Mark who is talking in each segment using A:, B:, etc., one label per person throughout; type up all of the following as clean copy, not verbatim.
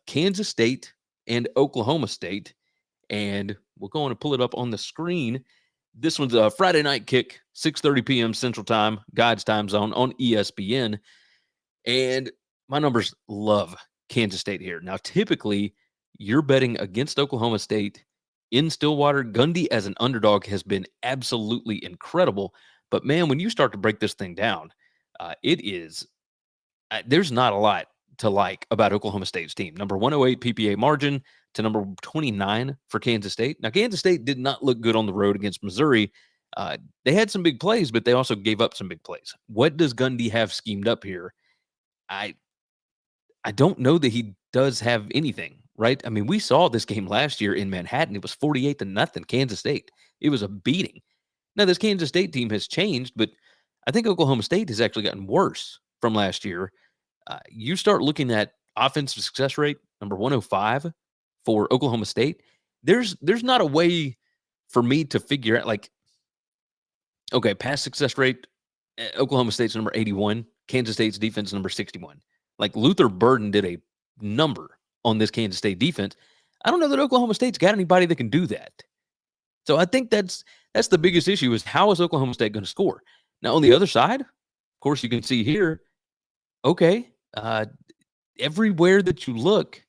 A: Kansas State and Oklahoma State. And we're going to pull it up on the screen. This one's a Friday night kick, 6:30 p.m. Central Time, God's time zone on ESPN. And my numbers love Kansas State here. Now, typically, you're betting against Oklahoma State in Stillwater. Gundy as an underdog has been absolutely incredible. But, man, when you start to break this thing down, there's not a lot to like about Oklahoma State's team. Number 108 PPA margin to number 29 for Kansas State. Now, Kansas State did not look good on the road against Missouri. They had some big plays, but they also gave up some big plays. What does Gundy have schemed up here? I don't know that he does have anything, right? I mean, we saw this game last year in Manhattan. It was 48-0, Kansas State. It was a beating. Now, this Kansas State team has changed, but I think Oklahoma State has actually gotten worse from last year. You start looking at offensive success rate, number 105 for Oklahoma State. There's not a way for me to figure out, like, okay, pass success rate, Oklahoma State's number 81, Kansas State's defense number 61. Like, Luther Burden did a number on this Kansas State defense. I don't know that Oklahoma State's got anybody that can do that. So I think that's the biggest issue, is how is Oklahoma State going to score? Now, on the other side, of course, you can see here, okay, everywhere that you look,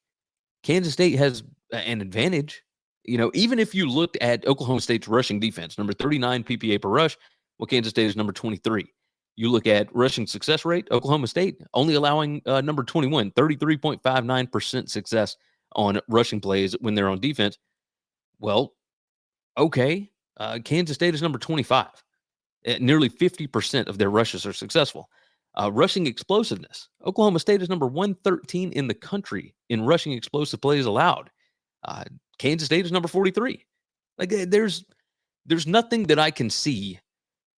A: Kansas State has an advantage. You know, even if you looked at Oklahoma State's rushing defense, number 39 PPA per rush, well, Kansas State is number 23. You look at rushing success rate, Oklahoma State only allowing number 21, 33.59% success on rushing plays when they're on defense. Well, okay, Kansas State is number 25. Nearly 50% of their rushes are successful. Rushing explosiveness, Oklahoma State is number 113 in the country in rushing explosive plays allowed. Kansas State is number 43. Like, there's nothing that I can see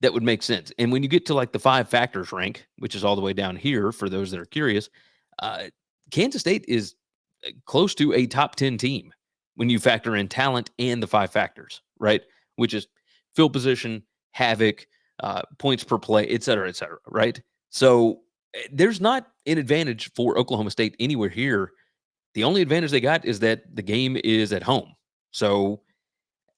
A: that would make sense. And when you get to like the 5 factors rank, which is all the way down here for those that are curious, Kansas State is close to a top 10 team when you factor in talent and the 5 factors, right? Which is field position, havoc, points per play, et cetera, right? So there's not an advantage for Oklahoma State anywhere here. The only advantage they got is that the game is at home. So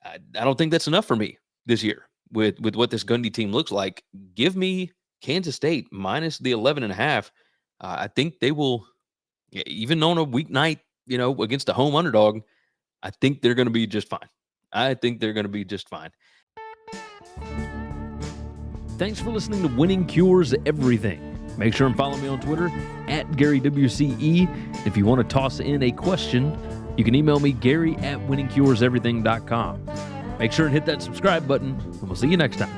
A: I don't think that's enough for me this year with what this Gundy team looks like. Give me Kansas State minus the 11.5. I think they will, even on a weeknight, against a home underdog, I think they're going to be just fine. Thanks for listening to Winning Cures Everything. Make sure and follow me on Twitter @GaryWCE. If you want to toss in a question, you can email me, Gary@winningcureseverything.com. Make sure and hit that subscribe button, and we'll see you next time.